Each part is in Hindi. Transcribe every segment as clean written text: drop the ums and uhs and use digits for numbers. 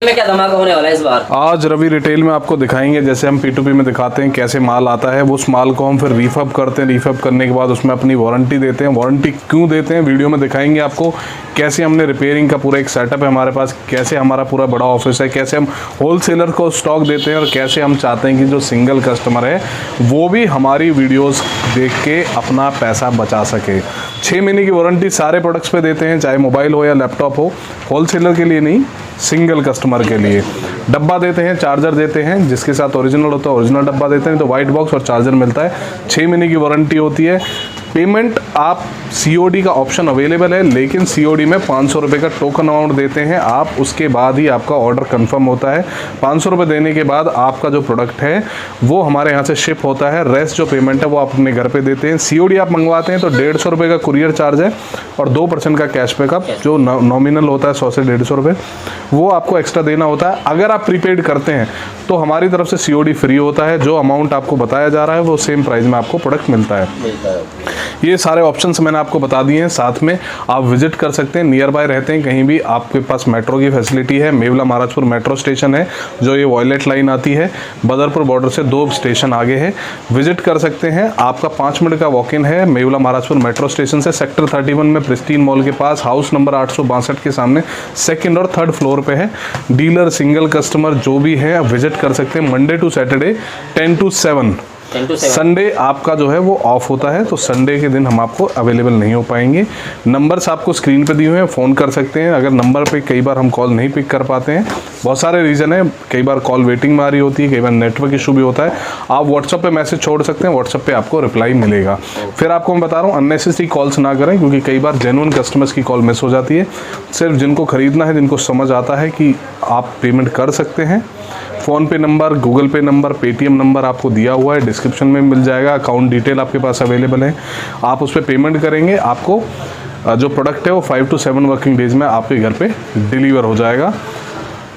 में क्या धमाका होने वाला है इस बार? आज रवि रिटेल में आपको दिखाएंगे, जैसे हम P2P में दिखाते हैं कैसे माल आता है, उस माल को हम फिर रीफब करते हैं। रीफब करने के बाद उसमें अपनी वारंटी देते हैं। वारंटी क्यों देते हैं वीडियो में दिखाएंगे आपको। कैसे हमने रिपेयरिंग का पूरा एक सेटअप है हमारे पास, कैसे हमारा पूरा बड़ा ऑफिस है, कैसे हम होलसेलर को स्टॉक देते हैं और कैसे हम चाहते हैं कि जो सिंगल कस्टमर है वो भी हमारी वीडियोज़ देख के अपना पैसा बचा सके। 6 महीने की वारंटी सारे प्रोडक्ट्स पे देते हैं, चाहे मोबाइल हो या लैपटॉप हो। होलसेलर के लिए नहीं, सिंगल कस्टमर के लिए। डब्बा देते हैं, चार्जर देते हैं, जिसके साथ ओरिजिनल होता है ओरिजिनल डब्बा देते हैं, तो वाइट बॉक्स और चार्जर मिलता है। 6 महीने की वारंटी होती है। पेमेंट आप COD का ऑप्शन अवेलेबल है, लेकिन COD में 500 रुपये का टोकन अमाउंट देते हैं आप, उसके बाद ही आपका ऑर्डर कंफर्म होता है। 500 रुपये देने के बाद आपका जो प्रोडक्ट है वो हमारे यहाँ से शिप होता है। रेस्ट जो पेमेंट है वो आप अपने घर पे देते हैं। COD आप मंगवाते हैं तो 150 रुपये का कुरियर चार्ज है और 2% का कैश बैकअप जो नॉमिनल होता है 100 से 150 रुपये, वो आपको एक्स्ट्रा देना होता है। अगर आप प्रीपेड करते हैं तो हमारी तरफ से COD फ्री होता है। जो अमाउंट आपको बताया जा रहा है वो सेम प्राइस में आपको प्रोडक्ट मिलता है। ये सारे ऑप्शंस मैंने आपको बता दिए हैं। साथ में आप विजिट कर सकते हैं, नियर बाय रहते हैं कहीं भी, आपके पास मेट्रो की फैसिलिटी है। मेवला महाराजपुर मेट्रो स्टेशन है, जो ये वॉयलेट लाइन आती है, बदरपुर बॉर्डर से 2 स्टेशन आगे है। विजिट कर सकते हैं। आपका 5 मिनट का वॉक इन है मेवला महाराजपुर मेट्रो स्टेशन से। सेक्टर 31 में प्रिस्टीन मॉल के पास, हाउस नंबर 862 के सामने 2nd और 3rd फ्लोर पे है। डीलर, सिंगल कस्टमर जो भी है विजिट कर सकते हैं। Monday to Saturday 10 to 7। Sunday आपका जो है वो ऑफ होता है, तो संडे के दिन हम आपको अवेलेबल नहीं हो पाएंगे। नंबर्स आपको स्क्रीन पे दिए हुए हैं, फ़ोन कर सकते हैं। अगर नंबर पे कई बार हम कॉल नहीं पिक कर पाते हैं, बहुत सारे रीज़न है, कई बार कॉल वेटिंग में आ रही होती है, कई बार नेटवर्क इशू भी होता है। आप व्हाट्सअप पे मैसेज छोड़ सकते हैं, व्हाट्सअप पे आपको रिप्लाई मिलेगा। फिर आपको मैं बता रहा हूँ अननेसेसरी कॉल्स ना करें, क्योंकि कई बार जेन्युइन कस्टमर्स की कॉल मिस हो जाती है। सिर्फ जिनको ख़रीदना है, जिनको समझ आता है कि आप पेमेंट कर सकते हैं, फ़ोन पे नंबर, गूगल पे नंबर, पेटीएम नंबर आपको दिया हुआ है, डिस्क्रिप्शन में मिल जाएगा। अकाउंट डिटेल आपके पास अवेलेबल है, आप उस पर पेमेंट करेंगे, आपको जो प्रोडक्ट है वो 5 to 7 वर्किंग डेज़ में आपके घर पे डिलीवर हो जाएगा।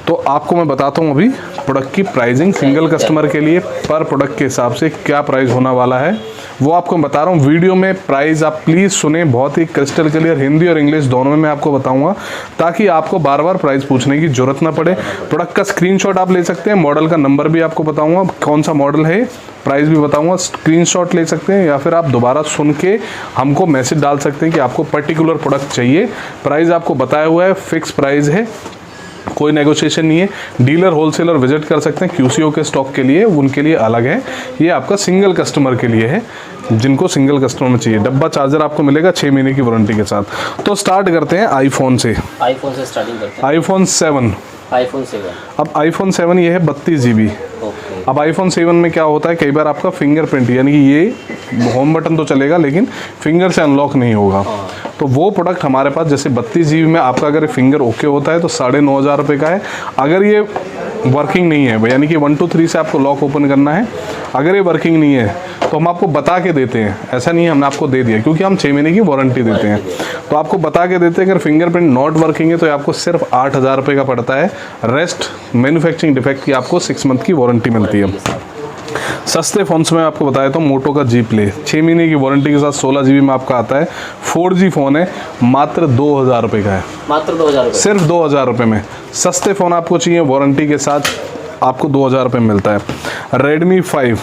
तो आपको मैं बताता हूँ अभी प्रोडक्ट की प्राइसिंग सिंगल कस्टमर के लिए पर प्रोडक्ट के हिसाब से क्या प्राइस होने वाला है, वो आपको बता रहा हूँ। वीडियो में प्राइस आप प्लीज़ सुने, बहुत ही क्रिस्टल क्लियर, हिंदी और इंग्लिश दोनों में मैं आपको बताऊंगा, ताकि आपको बार बार प्राइस पूछने की जरूरत ना पड़े। प्रोडक्ट का स्क्रीनशॉट आप ले सकते हैं, मॉडल का नंबर भी आपको बताऊंगा, कौन सा मॉडल है, प्राइस भी बताऊंगा। स्क्रीनशॉट ले सकते हैं या फिर आप दोबारा सुन के हमको मैसेज डाल सकते हैं कि आपको पर्टिकुलर प्रोडक्ट चाहिए। प्राइस आपको बताया हुआ है, फिक्स प्राइस है, कोई नेगोशिएशन नहीं है। डीलर, होलसेलर विजिट कर सकते हैं। QCO के स्टॉक के लिए, उनके लिए अलग है। ये आपका सिंगल कस्टमर के लिए है, जिनको सिंगल कस्टमर में चाहिए। डब्बा चार्जर आपको मिलेगा 6 महीने की वारंटी के साथ। तो स्टार्ट करते हैं आईफोन से। आईफोन से स्टार्टिंग करते हैं। आईफोन 7। अब आईफोन 7 ये है 32 GB। अब आईफोन 7 में क्या होता है, कई बार आपका फिंगरप्रिंट, यानी कि ये होम बटन तो चलेगा लेकिन फिंगर से अनलॉक नहीं होगा। तो वो प्रोडक्ट हमारे पास, जैसे 32 GB में आपका अगर फिंगर ओके होता है तो 9,500 रुपये का है। अगर ये वर्किंग नहीं है, यानी कि 1 2 3 से आपको लॉक ओपन करना है, अगर ये वर्किंग नहीं है तो हम आपको बता के देते हैं। ऐसा नहीं है हमने आपको दे दिया, क्योंकि हम 6 महीने की वारंटी देते हैं, तो आपको बता के देते हैं। अगर फिंगरप्रिंट नॉट वर्किंग है तो आपको सिर्फ 8,000 रुपये का पड़ता है। रेस्ट मैन्युफैक्चरिंग डिफेक्ट की आपको 6 मंथ की वारंटी मिलती है। सस्ते फ़ोन्स में आपको बताया तो मोटो का G Play 6 महीने की वारंटी के साथ 16 GB में आपका आता है। 4G फ़ोन है, मात्र 2,000 रुपये का है। मात्र 2,000 रुपये, सिर्फ 2,000 रुपये में सस्ते फ़ोन आपको चाहिए, वारंटी के साथ आपको 2,000 रुपये में मिलता है। Redmi 5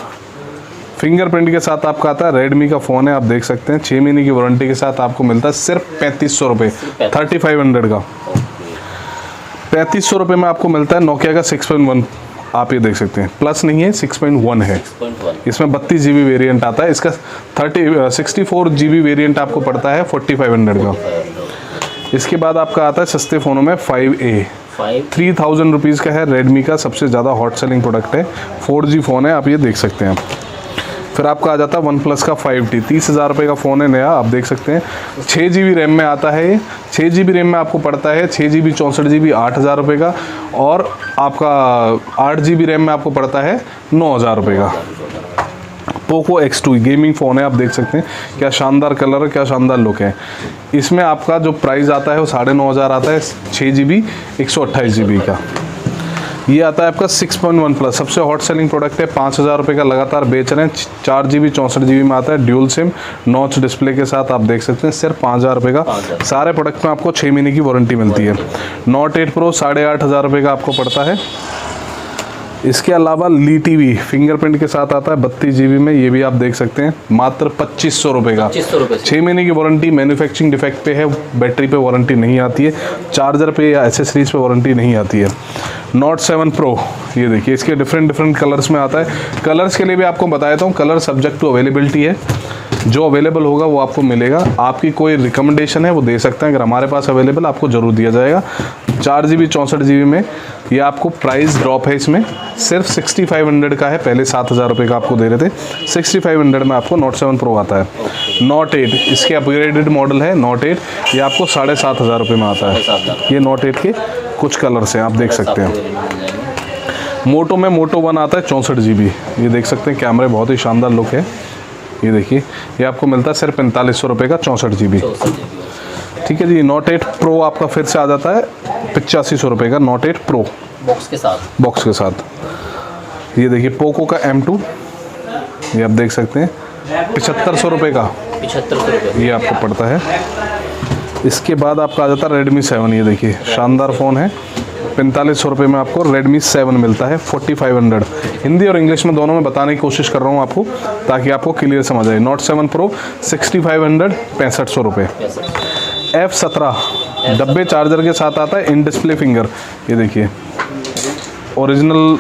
फिंगरप्रिंट के साथ आपका आता है। Redmi का फ़ोन है, आप देख सकते हैं, 6 महीने की वारंटी के साथ आपको मिलता है सिर्फ 3,500 रुपये, 3,500 का 3,500 रुपये में आपको मिलता है। नोकिया का 6.1 आप ये देख सकते हैं, प्लस नहीं है, 6.1 है। इसमें 32 GB वेरिएंट आता है। इसका 64 GB वेरिएंट आपको पड़ता है 4,500 का। इसके बाद आपका आता है सस्ते फ़ोनों में 5A 3,000 रुपीज़ का है। Redmi का सबसे ज़्यादा हॉट सेलिंग प्रोडक्ट है, 4G फ़ोन है, आप ये देख सकते हैं। फिर आपका आ जाता है OnePlus का 5T 30,000 रुपये का फ़ोन है, नया, आप देख सकते हैं। 6 GB रैम में आता है ये। 6 GB रैम में आपको पड़ता है 6 GB 64 GB 8,000 रुपये का, और आपका 8 GB रैम में आपको पड़ता है 9,000 रुपये का। पोको X2 गेमिंग फ़ोन है, आप देख सकते हैं, क्या शानदार कलर है, क्या शानदार लुक है। इसमें आपका जो प्राइस आता है वो 9,500 आता है, 6 GB 128 GB का। ये आता है आपका 6.1 प्लस, सबसे हॉट सेलिंग प्रोडक्ट है, 5,000 रुपये का लगातार बेच रहे हैं। 4GB 64GB में आता है, ड्यूल सिम नॉच डिस्प्ले के साथ आप देख सकते हैं, सिर्फ 5,000 रुपये का। सारे प्रोडक्ट में आपको 6 महीने की वारंटी मिलती है। Note 8 Pro 8,500 रुपये का आपको पड़ता है। इसके अलावा ली टीवी फिंगरप्रिंट के साथ आता है 32GB में, ये भी आप देख सकते हैं, मात्र 2500 रुपये का। 6 महीने की वारंटी, मैन्युफैक्चरिंग डिफेक्ट पे है, बैटरी पे वारंटी नहीं आती है, चार्जर पे या एसेसरीज पे वारंटी नहीं आती है। Note 7 Pro, ये देखिए इसके डिफरेंट कलर्स में आता है। कलर्स के लिए भी आपको बता देता हूँ, कलर सब्जेक्ट टू अवेलेबिलिटी है, जो अवेलेबल होगा वो आपको मिलेगा। आपकी कोई रिकमेंडेशन है वो दे सकते हैं, अगर हमारे पास अवेलेबल आपको ज़रूर दिया जाएगा। 4GB 64GB में ये आपको प्राइस ड्रॉप है, इसमें सिर्फ 6500 का है, पहले 7,000 रुपये का आपको दे रहे थे, 6500 में आपको Note 7 Pro आता है। Note 8 इसके अपग्रेडेड मॉडल है, Note 8 ये आपको 7,500 रुपये में आता है। ये Note 8 के कुछ कलर्स हैं, आप देख सकते हैं। मोटो में Moto 1 आता है 64GB, ये देख सकते हैं, कैमरे बहुत ही शानदार लुक है। ये देखिए, ये आपको मिलता है सिर्फ 4500 रुपये का 64GB। ठीक है जी। Note 8 Pro आपका फिर से आ जाता है 8500 रुपये का, Note 8 Pro बॉक्स के साथ। ये देखिए पोको का M2, ये आप देख सकते हैं 7500 रुपये का, 7500 रुपये ये आपको पड़ता है। इसके बाद आपका आ जाता है Redmi 7, ये देखिए शानदार फ़ोन है, 4500 रुपये में आपको Redmi 7 मिलता है, 4500। हिंदी और इंग्लिश में दोनों में बताने की कोशिश कर रहा हूँ आपको, ताकि आपको क्लियर समझ आए। Note 7 Pro 6500, 6500 रुपये। F17 डब्बे चार्जर के साथ आता है, इन डिस्प्ले फिंगर, ये देखिए ओरिजिनल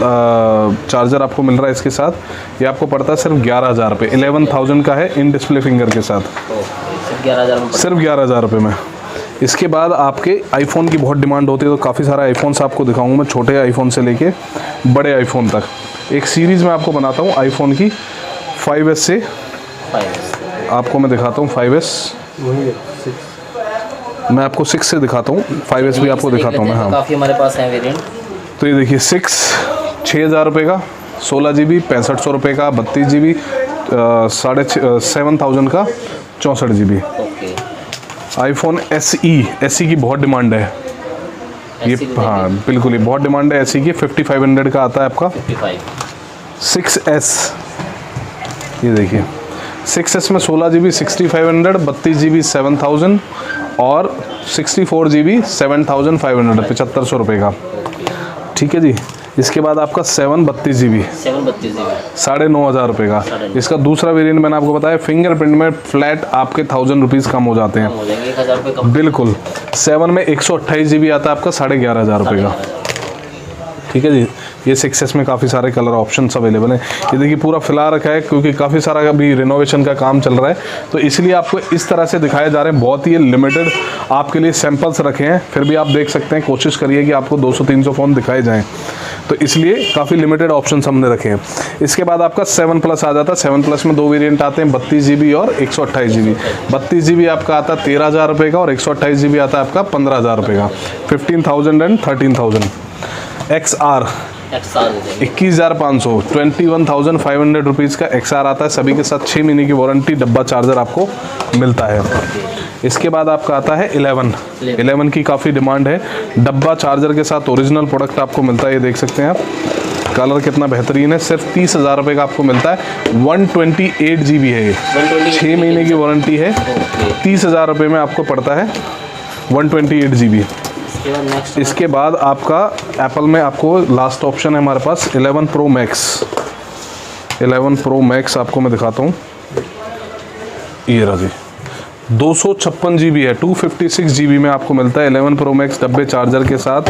चार्जर आपको मिल रहा है इसके साथ। ये आपको पड़ता है सिर्फ 11,000 रुपये, 11,000 का है, इन डिस्प्ले फिंगर के साथ, सिर्फ 11,000 रुपये में। इसके बाद आपके आईफोन की बहुत डिमांड होती है, तो काफ़ी सारे आईफोन्स आपको दिखाऊंगा मैं, छोटे आईफोन से लेके बड़े आईफोन तक। एक सीरीज़ में आपको बनाता हूँ आईफोन की, 5S से आपको मैं दिखाता हूँ, 5S मैं आपको 6 से दिखाता हूँ, 5S भी आपको दिखाता हूँ मैं। हाँ, काफ़ी हमारे पास है वेरिएंट। तो ये देखिए 6,000 रुपये का, 16GB 6500 रुपये का, 32GB 7,500 का, 64GB। आईफोन SE की बहुत डिमांड है ये, हाँ बिल्कुल, ये बहुत डिमांड है SE की, 5500 का आता है आपका। 6S, ये देखिए 6S में 16GB 6500, 32GB 7000 और 64GB 7500, 7500 रुपये का। ठीक है जी। इसके बाद आपका 7 32GB 9,500 रुपये का। इसका दूसरा वेरिएंट मैंने आपको बताया, फिंगरप्रिंट में फ्लैट आपके 1000 रुपीज़ कम हो जाते हैं, बिल्कुल। 7 में 128GB आता है आपका 11,500 रुपये का। ठीक है जी। ये 6S में काफ़ी सारे कलर ऑप्शंस अवेलेबल हैं। ये देखिए पूरा फैला रखा है, क्योंकि काफ़ी सारा अभी रिनोवेशन का काम चल रहा है, तो इसलिए आपको इस तरह से दिखाए जा रहे हैं। बहुत ही लिमिटेड आपके लिए सैंपल्स रखे हैं, फिर भी आप देख सकते हैं, कोशिश करिए कि आपको 200-300 फ़ोन दिखाए जाएँ, तो इसलिए काफ़ी लिमिटेड ऑप्शंस हमने रखे हैं। इसके बाद आपका 7 Plus आ जाता है। 7 Plus में 2 वेरिएंट आते हैं, 32GB और 128GB। 32GB आपका आता है 13,000 रुपये का, और 128GB आता है आपका 15,000 रुपये का, 15,000 एंड 13,000। XR 21,500, 21,500 रुपीज़ का XR आता है, सभी के साथ 6 महीने की वारंटी, डब्बा चार्जर आपको मिलता है। इसके बाद आपका आता है 11 की काफ़ी डिमांड है, डब्बा चार्जर के साथ ओरिजिनल प्रोडक्ट आपको मिलता है, ये देख सकते हैं आप, कलर कितना बेहतरीन है। सिर्फ 30,000 रुपये का आपको मिलता है, 128GB है ये, 6 महीने की वारंटी है, 30,000 रुपये में आपको पड़ता है 128GB। इसके बाद आपका एप्पल में आपको लास्ट ऑप्शन है हमारे पास 11 Pro Max। 11 Pro Max आपको मैं दिखाता हूँ, ये रहा जी, 256GB है, 256GB में आपको मिलता है 11 Pro Max डब्बे चार्जर के साथ,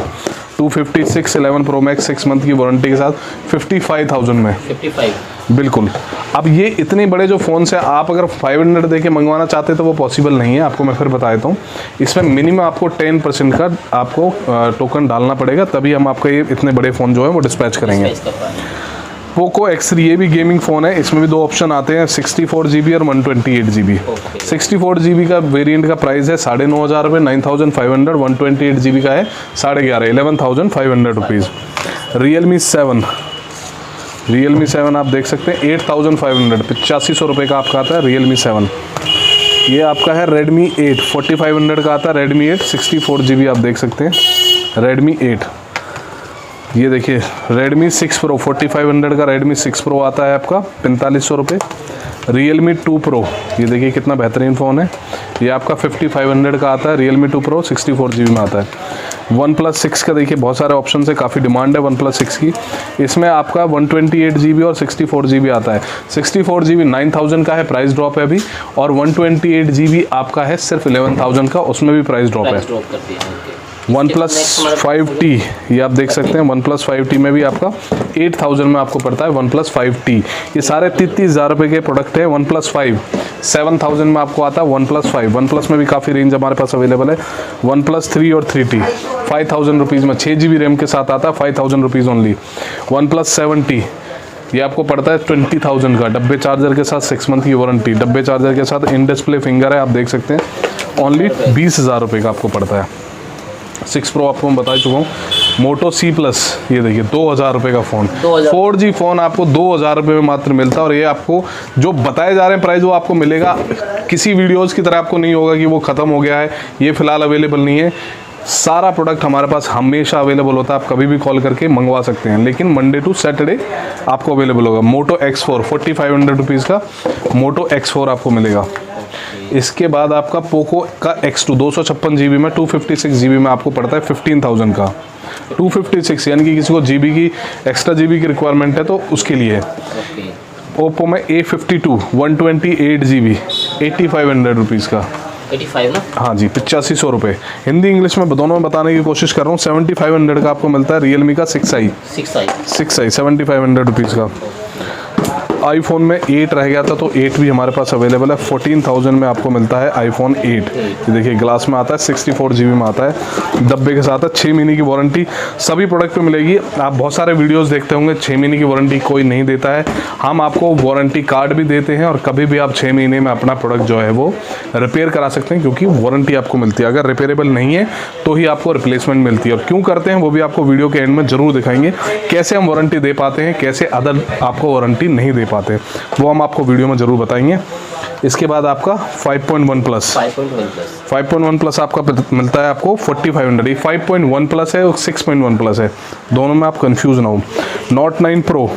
256 11 Pro Max 6 मंथ की वारंटी के साथ, 55,000 में। 55 बिल्कुल। अब ये इतने बड़े जो फ़ोन से आप अगर 500 दे के मंगवाना चाहते हैं तो वो पॉसिबल नहीं है, आपको मैं फिर बता देता हूँ। इसमें मिनिमम आपको 10% का आपको टोकन डालना पड़ेगा, तभी हम आपका ये इतने बड़े फ़ोन जो है वो डिस्पैच करेंगे। पोको X3 ये भी गेमिंग फ़ोन है, इसमें भी 2 ऑप्शन आते हैं, 64GB और 128GB। 64GB का वेरिएंट का प्राइस है 9,500 रुपये, 9,500। 128GB का है 11,500, 11,500 रुपीज़। Realme 7 आप देख सकते हैं 8,500, 8500 रुपये का आपका आता है Realme 7। ये आपका है Redmi 8, 4,500 का आता है Redmi 8, 64GB आप देख सकते हैं Redmi 8। ये देखिए Redmi 6 Pro 4500 का Redmi 6 Pro आता है आपका 4500 रुपये। Realme 2 Pro, ये देखिए कितना बेहतरीन फ़ोन है, ये आपका 5500 का आता है। Realme 2 Pro 64 GB में आता है। OnePlus 6 का देखिए बहुत सारे ऑप्शन है, काफ़ी डिमांड है OnePlus 6 की। इसमें आपका 128 GB और 64 GB आता है। 64 GB 9000 का है, प्राइस ड्रॉप है अभी, और 128 GB आपका है सिर्फ 11000 का, उसमें भी प्राइस ड्रॉप है। OnePlus 5T, ये आप देख सकते हैं OnePlus 5T में भी आपका 8000 में आपको पड़ता है OnePlus 5T। ये सारे 30,000 रुपये के प्रोडक्ट हैं। OnePlus 5 7000 में आपको आता है OnePlus 5। OnePlus में भी काफ़ी रेंज हमारे पास अवेलेबल है। OnePlus 3 और 3T 5000 रुपीज़ में 6 GB रैम के साथ आता है, 5000 रुपीज़ ओनली। OnePlus 7T, ये आपको पड़ता है 20,000 का, डब्बे चार्जर के साथ 6 मंथ की वारंटी, डब्बे चार्जर के साथ इन डिस्प्ले फिंगर है, आप देख सकते हैं। ओनली 20,000 रुपये का आपको पड़ता है। 6 Pro आपको मैं बता चुका हूँ। Moto C Plus, ये देखिए 2000 रुपये का फ़ोन, 4G फ़ोन आपको 2000 रुपये में मात्र मिलता है। और ये आपको जो बताए जा रहे हैं प्राइस वो आपको मिलेगा, किसी वीडियोज़ की तरह आपको नहीं होगा कि वो ख़त्म हो गया है, ये फ़िलहाल अवेलेबल नहीं है। सारा प्रोडक्ट हमारे पास हमेशा अवेलेबल होता है, आप कभी भी कॉल करके मंगवा सकते हैं, लेकिन मंडे टू सैटरडे आपको अवेलेबल होगा। Moto X4 4500 रुपीज़ का Moto X4 आपको मिलेगा। इसके बाद आपका पोको का X2 256 GB में 256 GB में आपको पड़ता है 15,000 का। 256 यानी कि किसी को GB की एक्स्ट्रा GB की रिक्वायरमेंट है तो उसके लिए। ओप्पो में A52 128 GB 8500 रुपीज़ का, 85 ना? हाँ जी 8500 रुपये। हिंदी इंग्लिश में दोनों में बताने की कोशिश कर रहा हूँ। 7500 का आपको मिलता है Realme का 6i 7500 रुपीज़ का। आईफोन में 8 रह गया था तो 8 भी हमारे पास अवेलेबल है। 14,000 में आपको मिलता है आईफोन 8। ये देखिए ग्लास में आता है, 64 GB में आता है, डब्बे के साथ है, 6 महीने की वारंटी सभी प्रोडक्ट पे मिलेगी। आप बहुत सारे वीडियोस देखते होंगे, 6 महीने की वारंटी कोई नहीं देता है। हम आपको वारंटी कार्ड भी देते हैं और कभी भी आप 6 महीने में अपना प्रोडक्ट जो है वो रिपेयर करा सकते हैं, क्योंकि वारंटी आपको मिलती है। अगर रिपेयरेबल नहीं है तो ही आपको रिप्लेसमेंट मिलती है। और क्यों करते हैं वो भी आपको वीडियो के एंड में ज़रूर दिखाएंगे, कैसे हम वारंटी दे पाते हैं, कैसे अदर आपको वारंटी नहीं दे पाते, वो हम आपको वीडियो में ज़रूर बताएंगे। इसके बाद आपका 5.1 प्लस आपका मिलता है आपको 4500। ये 5.1 प्लस है और 6.1 प्लस है, दोनों में आप कंफ्यूज ना हो। Note 9 Pro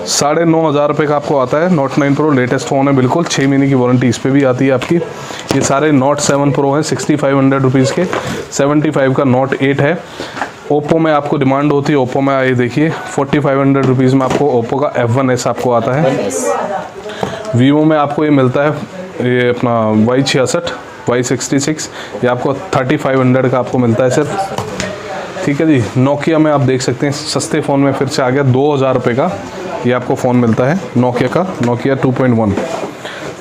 9,500 रुपये का आपको आता है। Note 9 Pro लेटेस्ट फ़ोन है बिल्कुल, 6 महीने की वारंटी इस पर भी आती है आपकी। ये सारे Note 7 Pro हैं 6500 रुपीज़ के। 75 का Note 8 है। ओप्पो में आपको डिमांड होती है, ओप्पो में आइए देखिए 4500 रुपीज़ में आपको ओप्पो का F1S आपको आता है। वीवो में आपको ये मिलता है, ये अपना Y66 Y66, ये आपको 3500 का आपको मिलता है सिर्फ, ठीक है जी। नोकिया में आप देख सकते हैं सस्ते फ़ोन में फिर से आ गया 2000 रुपये का ये आपको फ़ोन मिलता है नोकिया का, नोकिया 2.1।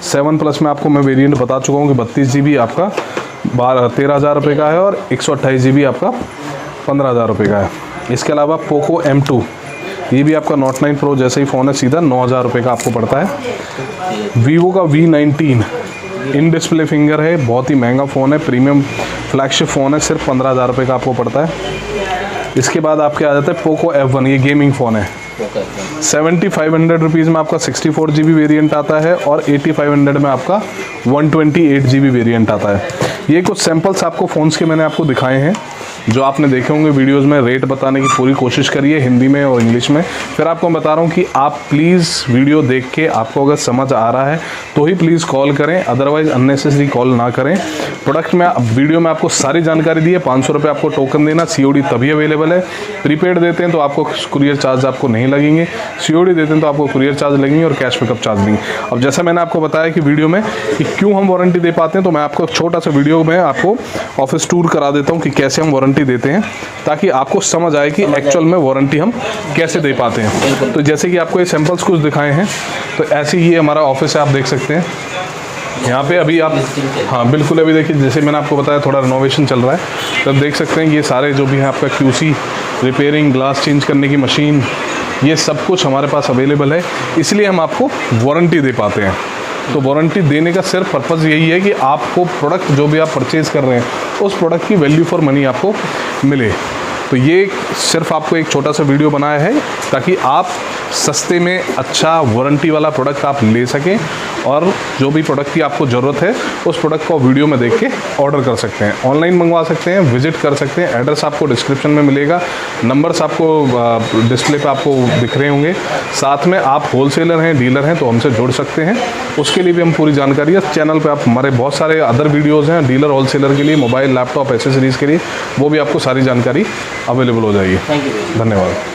7 प्लस में आपको मैं वेरिएंट बता चुका हूँ कि 32 GB आपका 13,000 रुपये का है और 128 GB आपका 15,000 रुपये का है। इसके अलावा पोको M2, ये भी आपका Note 9 Pro जैसे ही फ़ोन है, सीधा 9,000 रुपये का आपको पड़ता है। वीवो का V19 इन डिस्प्ले फिंगर है, बहुत ही महंगा फ़ोन है, प्रीमियम फ्लैगशिप फ़ोन है, सिर्फ 15,000 रुपये का आपको पड़ता है। इसके बाद आपके आ जाता है पोको F1, ये गेमिंग फ़ोन है। 7500 रुपीज़ में आपका 64 GB वेरिएंट आता है और 8500 में आपका 128 GB वेरिएंट आता है। ये कुछ सैम्पल्स आपको फ़ोन्स के मैंने आपको दिखाए हैं, जो आपने देखे होंगे वीडियोस में। रेट बताने की पूरी कोशिश करिए हिंदी में और इंग्लिश में। फिर आपको मैं बता रहा हूँ कि आप प्लीज़ वीडियो देख के आपको अगर समझ आ रहा है तो ही प्लीज़ कॉल करें, अदरवाइज़ अननेसेसरी कॉल ना करें। प्रोडक्ट में वीडियो में आपको सारी जानकारी दी है। 500 रुपये आपको टोकन देना, COD तभी अवेलेबल है। प्रीपेड देते हैं तो आपको कुरियर चार्ज आपको नहीं लगेंगे, COD देते हैं तो आपको कुरियर चार्ज लगेंगे और कैश पिकअप चार्ज लेंगे। अब जैसा मैंने आपको बताया कि वीडियो में कि क्यों हम वारंटी दे पाते हैं, तो मैं आपको छोटा सा वीडियो में आपको ऑफिस टूर करा देता हूँ कि कैसे हम वारंटी देते हैं, ताकि आपको समझ आए कि एक्चुअल में वारंटी हम कैसे दे पाते हैं। तो जैसे कि आपको ये सैंपल्स कुछ दिखाए हैं, तो ऐसे ही हमारा ऑफिस है, आप देख सकते हैं। यहाँ पे अभी आप, हाँ बिल्कुल, अभी देखिए जैसे मैंने आपको बताया थोड़ा रिनोवेशन चल रहा है, तो आप देख सकते हैं कि ये सारे जो भी है आपका QC, रिपेयरिंग, ग्लास चेंज करने की मशीन, ये सब कुछ हमारे पास अवेलेबल है। इसलिए हम आपको वारंटी दे पाते हैं। तो वारंटी देने का सिर्फ पर्पज़ यही है कि आपको प्रोडक्ट जो भी आप परचेज़ कर रहे हैं उस प्रोडक्ट की वैल्यू फॉर मनी आपको मिले। तो ये सिर्फ आपको एक छोटा सा वीडियो बनाया है ताकि आप सस्ते में अच्छा वारंटी वाला प्रोडक्ट आप ले सकें, और जो भी प्रोडक्ट की आपको ज़रूरत है उस प्रोडक्ट को वीडियो में देख के ऑर्डर कर सकते हैं, ऑनलाइन मंगवा सकते हैं, विजिट कर सकते हैं। एड्रेस आपको डिस्क्रिप्शन में मिलेगा, नंबर्स आपको डिस्प्ले पे आपको दिख रहे होंगे। साथ में आप होलसेलर हैं, डीलर हैं तो हमसे जुड़ सकते हैं, उसके लिए भी हम पूरी जानकारी है चैनल पे। आप हमारे बहुत सारे अदर वीडियोज़ हैं डीलर होलसेलर के लिए, मोबाइल लैपटॉप एसेसरीज़ के लिए, वो भी आपको सारी जानकारी अवेलेबल हो जाएगी। Thank you. धन्यवाद।